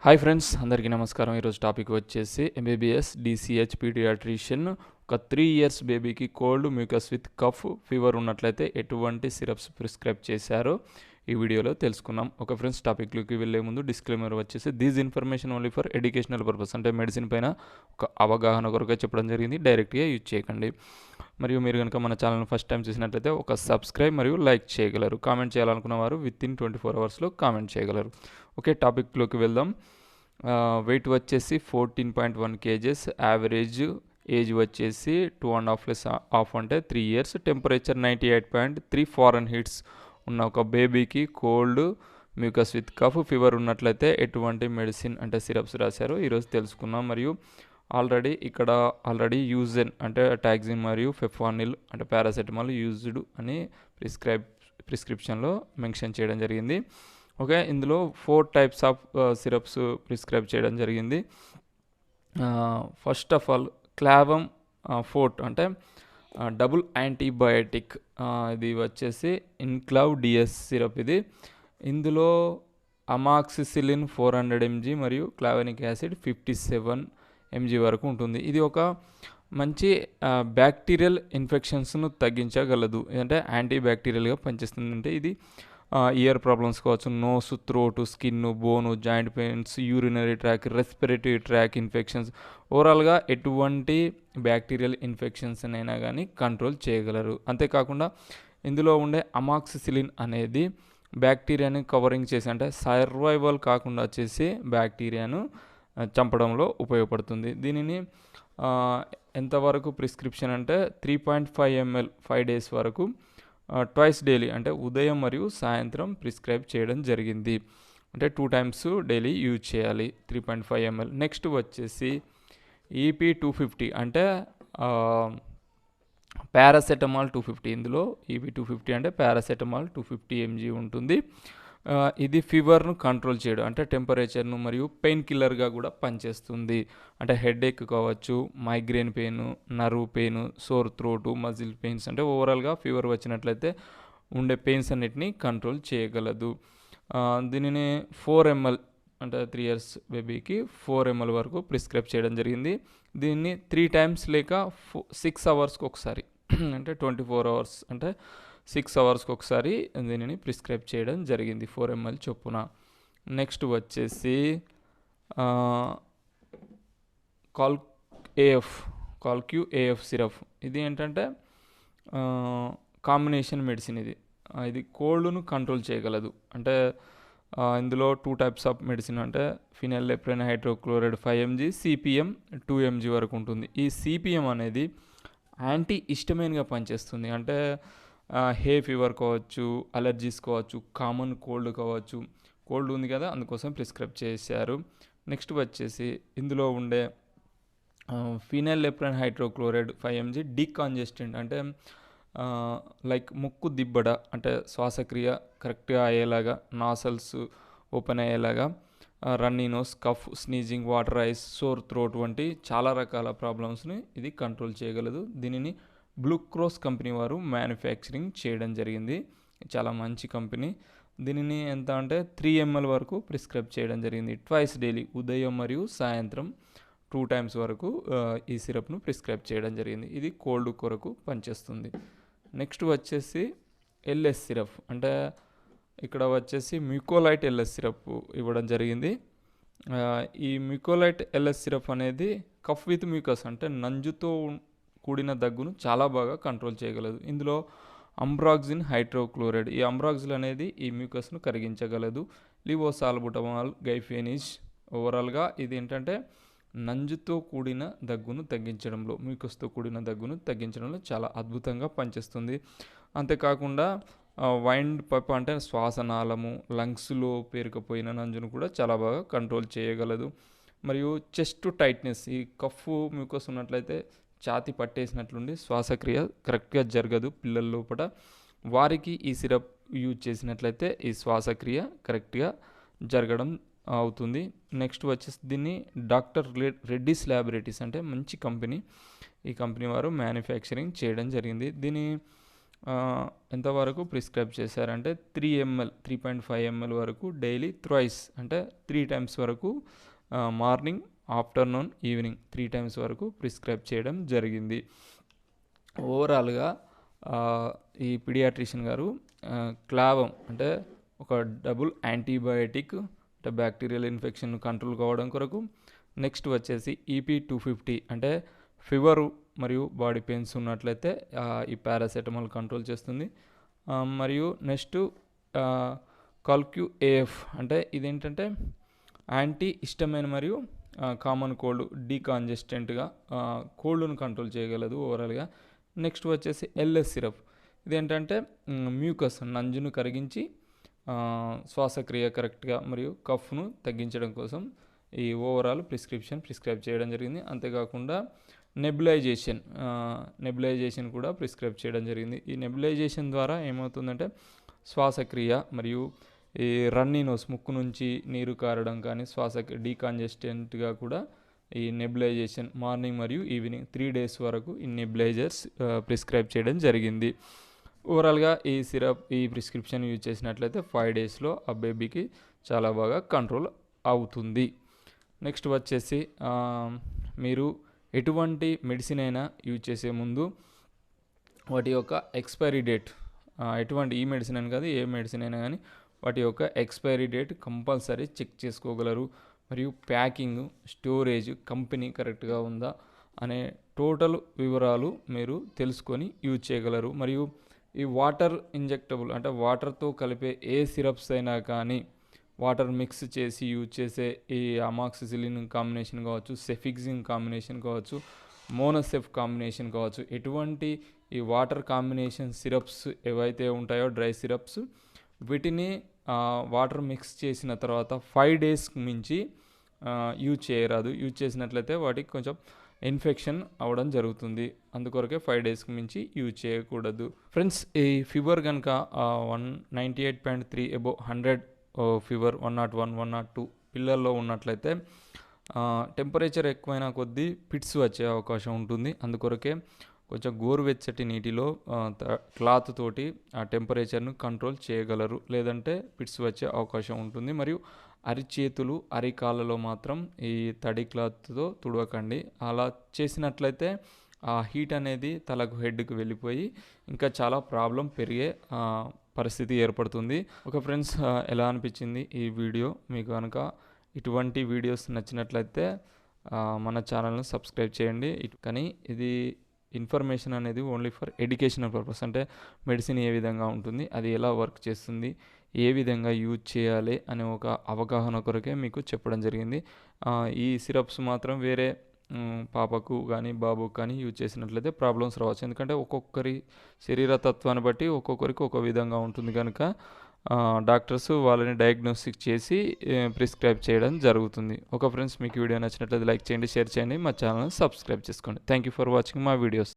Hi friends, అందరికీ నమస్కారం. ఈరోజు టాపిక్ వచ్చేసి MBBS DCH పీడియాట్రిషియన్ ఒక 3 ఇయర్స్ బేబీకి cold, mucus with cough, fever ఉన్నట్లయితే ఎటువంటి సిరప్స్ ప్రిస్క్రైబ్ చేశారో ఈ వీడియోలో తెలుసుకున్నాం. ఒక ఫ్రెండ్స్, టాపిక్లోకి వెళ్ళే ముందు డిస్క్లైమర్ వచ్చేసి these information only for educational purpose, అంటే మెడిసిన్ పైన ఒక అవగాహన కొరకే చెప్పడం జరిగింది. డైరెక్ట్గా యూజ్ చేయకండి. మరియు మీరు కనుక మన ఛానల్ని ఫస్ట్ టైం చూసినట్లయితే ఒక సబ్స్క్రైబ్ మరియు లైక్ చేయగలరు. కామెంట్ చేయాలనుకున్న వారు విత్ ఇన్ 24 అవర్స్లో కామెంట్ చేయగలరు. ఓకే, టాపిక్లోకి వెళ్దాం. వెయిట్ వచ్చేసి 14.1 kgs, యావరేజ్ ఏజ్ వచ్చేసి 2.5 అంటే 3 ఇయర్స్, టెంపరేచర్ 98.3 ఫారెన్ హీట్స్ ఉన్న ఒక బేబీకి cold, mucus with cough, fever ఉన్నట్లయితే ఎటువంటి మెడిసిన్ అంటే సిరప్స్ రాశారు ఈరోజు తెలుసుకున్నాం. మరియు ఆల్రెడీ యూజెన్ అంటే టాక్సిన్ మరియు ఫెఫానిల్ అంటే పారాసెటమాల్ యూజ్డ్ అని ప్రిస్క్రిప్షన్లో మెన్షన్ చేయడం జరిగింది. ఓకే, ఇందులో 4 టైప్స్ ఆఫ్ సిరప్స్ ప్రిస్క్రైబ్ చేయడం జరిగింది. ఫస్ట్ ఆఫ్ ఆల్ క్లావం ఫోర్ట్ అంటే డబుల్ యాంటీబయాటిక్, ఇది వచ్చేసి ఇన్క్లావ్ డిఎస్ సిరప్. ఇందులో అమాక్సిసిలిన్ 400 mg మరియు క్లావెనిక్ యాసిడ్ 57 mg వరకు ఉంటుంది. ఇది ఒక మంచి బ్యాక్టీరియల్ ఇన్ఫెక్షన్స్ను తగ్గించగలదు, అంటే యాంటీ బ్యాక్టీరియల్గా పనిచేస్తుంది. అంటే ఇది ఇయర్ ప్రాబ్లమ్స్ కావచ్చు, నోస్, థ్రోట్, స్కిన్, బోను, joint pains, urinary tract, respiratory tract infections, ఓవరాల్గా ఎటువంటి బ్యాక్టీరియల్ ఇన్ఫెక్షన్స్ అయినా కానీ కంట్రోల్ చేయగలరు. అంతేకాకుండా ఇందులో ఉండే అమాక్సిసిలిన్ అనేది బ్యాక్టీరియాని కవరింగ్ చేసి, అంటే సర్వైవల్ కాకుండా చేసి బ్యాక్టీరియాను చంపడంలో ఉపయోగపడుతుంది. దీనిని ఎంతవరకు ప్రిస్క్రిప్షన్ అంటే 3.5 ml 5 days వరకు ట్వైస్ డైలీ, అంటే ఉదయం మరియు సాయంత్రం ప్రిస్క్రైబ్ చేయడం జరిగింది. అంటే 2 times డైలీ యూజ్ చేయాలి, 3.5 ml. నెక్స్ట్ వచ్చేసి EP 250 అంటే పారాసెటమాల్ 250. ఇందులో EP 250 అంటే పారాసెటమాల్ 250 mg ఉంటుంది. ఇది ఫీవర్ను కంట్రోల్ చేయడం, అంటే టెంపరేచర్ను మరియు పెయిన్ కిల్లర్గా కూడా పనిచేస్తుంది. అంటే హెడేక్ కావచ్చు, migraine pain, nerve pain, sore throat, muscle pains, అంటే ఓవరాల్గా ఫీవర్ వచ్చినట్లయితే ఉండే పెయిన్స్ అన్నిటినీ కంట్రోల్ చేయగలదు. దీనిని 4 ml అంటే 3 years బేబీకి 4 ml వరకు ప్రిస్క్రైబ్ చేయడం జరిగింది. దీన్ని 3 times లేక 6 hours ఒకసారి అంటే 24 hours అంటే 6 hours ఒకసారి దీనిని ప్రిస్క్రైబ్ చేయడం జరిగింది, 4 ml చొప్పున. నెక్స్ట్ వచ్చేసి kolq AF సిరప్. ఇది ఏంటంటే కాంబినేషన్ మెడిసిన్. ఇది కోల్డ్ను కంట్రోల్ చేయగలదు. అంటే ఇందులో 2 types ఆఫ్ మెడిసిన్, అంటే ఫినైల్ఎప్రైన్ హైడ్రోక్లోరైడ్ 5 mg, CPM 2 mg వరకు ఉంటుంది. ఈ CPM అనేది యాంటీ హిస్టమైన్గా పనిచేస్తుంది. అంటే హే ఫీవర్ కావచ్చు, అలర్జీస్ కావచ్చు, కామన్ కోల్డ్ కావచ్చు. కోల్డ్ ఉంది కదా, అందుకోసం ప్రిస్క్రైబ్ చేశారు. నెక్స్ట్ వచ్చేసి ఇందులో ఉండే ఫినైల్ఎప్రైన్ హైడ్రోక్లోరైడ్ 5 mg డీకాంజెస్టెంట్, అంటే లైక్ ముక్కు దిబ్బడ, అంటే శ్వాసక్రియ కరెక్ట్గా అయ్యేలాగా, నాసల్స్ ఓపెన్ అయ్యేలాగా, runny nose, cough, sneezing, water eyes, sore throat వంటి చాలా రకాల ప్రాబ్లమ్స్ని ఇది కంట్రోల్ చేయగలదు. దీనిని బ్లూ క్రాస్ కంపెనీ వారు మ్యానుఫ్యాక్చరింగ్ చేయడం జరిగింది. చాలా మంచి కంపెనీ. దీనిని ఎంత అంటే 3 ml వరకు ప్రిస్క్రైబ్ చేయడం జరిగింది, ట్వైస్ డైలీ, ఉదయం మరియు సాయంత్రం 2 times వరకు ఈ సిరప్ను ప్రిస్క్రైబ్ చేయడం జరిగింది. ఇది కోల్డ్ కొరకు పనిచేస్తుంది. నెక్స్ట్ వచ్చేసి LS సిరప్, అంటే ఇక్కడ వచ్చేసి ముకోలైట్ LS సిరప్ ఇవ్వడం జరిగింది. ఈ ముకోలైట్ LS సిరప్ అనేది కఫ్ విత్ మ్యూకస్, అంటే నంజుతో కూడిన దగ్గును చాలా బాగా కంట్రోల్ చేయగలదు. ఇందులో అంబ్రాక్సిన్ హైడ్రోక్లోరైడ్, ఈ అంబ్రాక్సిల్ అనేది ఈ మ్యూకస్ను కరిగించగలదు. లివోసాల్బుటమాల్, గైఫెనిష్. ఓవరాల్గా ఇది ఏంటంటే నంజుతో కూడిన దగ్గును తగ్గించడంలో, మ్యూకస్తో కూడిన దగ్గును తగ్గించడంలో చాలా అద్భుతంగా పనిచేస్తుంది. అంతేకాకుండా వైండ్ పైప్, అంటే శ్వాసనాళము, లంగ్స్లో పేరుకుపోయిన నంజును కూడా చాలా బాగా కంట్రోల్ చేయగలదు. మరియు చెస్ట్ టైట్నెస్, ఈ కఫ్ మ్యూకస్ ఉన్నట్లయితే ఛాతి పట్టేసినట్లుండి శ్వాసక్రియ కరెక్ట్గా జరగదు పిల్లల లోపల. వారికి ఈ సిరప్ యూజ్ చేసినట్లయితే ఈ శ్వాసక్రియ కరెక్ట్గా జరగడం అవుతుంది. నెక్స్ట్ వచ్చేసి దీన్ని డాక్టర్ రెడ్డిస్ ల్యాబొరేటరీస్, అంటే మంచి కంపెనీ, ఈ కంపెనీ వారు మ్యానుఫ్యాక్చరింగ్ చేయడం జరిగింది. దీని ఎంతవరకు ప్రిస్క్రైబ్ చేశారంటే 3.5 ml వరకు డైలీ థ్రైస్ అంటే 3 టైమ్స్ వరకు మార్నింగ్, ఆఫ్టర్నూన్, ఈవినింగ్ 3 టైమ్స్ వరకు ప్రిస్క్రైబ్ చేయడం జరిగింది. ఓవరాల్గా ఈ పీడియాట్రిషియన్ గారు క్లావం అంటే ఒక డబుల్ యాంటీబయాటిక్ అంటే బ్యాక్టీరియల్ ఇన్ఫెక్షన్ కంట్రోల్ కావడం కొరకు, నెక్స్ట్ వచ్చేసి EP250 అంటే ఫీవరు మరియు బాడీ పెయిన్స్ ఉన్నట్లయితే ఈ పారాసెటమాల్ కంట్రోల్ చేస్తుంది. మరియు నెక్స్ట్ kolq అంటే ఇదేంటంటే యాంటీ హిస్టమైన్ మరియు కామన్ కోల్డ్ డీకాంజెస్టెంట్గా కోల్డ్ను కంట్రోల్ చేయగలదు ఓవరాల్గా. నెక్స్ట్ వచ్చేసి LS సిరప్, ఇదేంటంటే మ్యూకస్ నంజును కరిగించి శ్వాసక్రియ కరెక్ట్గా మరియు కఫ్ను తగ్గించడం కోసం ఈ ఓవరాల్ ప్రిస్క్రైబ్ చేయడం జరిగింది. అంతేకాకుండా నెబులైజేషన్ కూడా ప్రిస్క్రైబ్ చేయడం జరిగింది. ఈ నెబులైజేషన్ ద్వారా ఏమవుతుందంటే శ్వాసక్రియ మరియు ఈ రన్నీ నోస్ ముక్కు నుంచి నీరు కారడం కానీ డీకాంజెస్టెంట్గా కూడా ఈ నెబులైజేషన్ మార్నింగ్ మరియు ఈవినింగ్ 3 days వరకు ఈ నెబులైజర్స్ ప్రిస్క్రైబ్ చేయడం జరిగింది. ఓవరాల్గా ఈ ప్రిస్క్రిప్షన్ యూజ్ చేసినట్లయితే 5 daysలో ఆ బేబీకి చాలా బాగా కంట్రోల్ అవుతుంది. నెక్స్ట్ వచ్చేసి మీరు ఎటువంటి మెడిసిన్ అయినా యూజ్ చేసే ముందు వాటి యొక్క ఎక్స్పైరీ డేట్, ఎటువంటి ఈ మెడిసిన్ అని కాదు, ఏ మెడిసిన్ అయినా కానీ వాటి యొక్క ఎక్స్పైరీ డేట్ కంపల్సరీ చెక్ చేసుకోగలరు. మరియు ప్యాకింగ్, స్టోరేజ్, కంపెనీ కరెక్ట్గా ఉందా అనే టోటల్ వివరాలు మీరు తెలుసుకొని యూజ్ చేయగలరు. మరియు ఈ వాటర్ ఇంజెక్టబుల్ అంటే వాటర్తో కలిపే ఏ సిరప్స్ అయినా కానీ వాటర్ మిక్స్ చేసి యూజ్ చేసే ఈ అమాక్సిసిలిన్ కాంబినేషన్ కావచ్చు, సెఫిక్సిన్ కాంబినేషన్ కావచ్చు, మోనోసెఫ్ కాంబినేషన్ కావచ్చు, ఎటువంటి ఈ వాటర్ కాంబినేషన్ సిరప్స్ ఏవైతే ఉంటాయో డ్రై సిరప్స్, వీటిని వాటర్ మిక్స్ చేసిన తర్వాత 5 days మించి యూజ్ చేయరాదు. యూజ్ చేసినట్లయితే వాటికి కొంచెం ఇన్ఫెక్షన్ అవ్వడం జరుగుతుంది. అందుకొరకే 5 days మించి యూజ్ చేయకూడదు. ఫ్రెండ్స్, ఈ ఫీవర్ కనుక 198.3 అబోవ్ 100 ఫీవర్ 101, 102 పిల్లల్లో ఉన్నట్లయితే టెంపరేచర్ ఎక్కువైన కొద్దీ పిట్స్ వచ్చే అవకాశం ఉంటుంది. అందుకొరకే కొంచెం గోరువెచ్చటి నీటిలో క్లాత్ తోటి ఆ టెంపరేచర్ను కంట్రోల్ చేయగలరు, లేదంటే పిట్స్ వచ్చే అవకాశం ఉంటుంది. మరియు అరిచేతులు, అరికాళ్ళలో మాత్రం ఈ తడి క్లాత్తో తుడవకండి. అలా చేసినట్లయితే ఆ హీట్ అనేది తలకు, హెడ్కి వెళ్ళిపోయి ఇంకా చాలా ప్రాబ్లం పెరిగే పరిస్థితి ఏర్పడుతుంది. ఫ్రెండ్స్, ఎలా అనిపించింది ఈ వీడియో? మీకు కనుక ఇటువంటి వీడియోస్ నచ్చినట్లయితే మన ఛానల్ను సబ్స్క్రైబ్ చేయండి. కానీ ఇది ఇన్ఫర్మేషన్ అనేది ఓన్లీ ఫర్ ఎడ్యుకేషనల్ పర్పస్, అంటే మెడిసిన్ ఏ విధంగా ఉంటుంది, అది ఎలా వర్క్ చేస్తుంది, ఏ విధంగా యూజ్ చేయాలి అనే ఒక అవగాహన కొరకే మీకు చెప్పడం జరిగింది. ఈ సిరప్స్ మాత్రం వేరే పాపకు కానీ బాబుకు కానీ యూజ్ చేసినట్లయితే ప్రాబ్లమ్స్ రావచ్చు. ఎందుకంటే ఒక్కొక్కరి శరీర తత్వాన్ని బట్టి ఒక్కొక్కరికి ఒక విధంగా ఉంటుంది కనుక డాక్టర్స్ వాళ్ళని డయాగ్నోస్టిక్ చేసి ప్రిస్క్రైబ్ చేయడం జరుగుతుంది. ఫ్రెండ్స్, మీకు వీడియో నచ్చినట్లయితే లైక్ చేయండి, షేర్ చేయండి, మా ఛానల్ని సబ్స్క్రైబ్ చేసుకోండి. Thank you for watching my videos.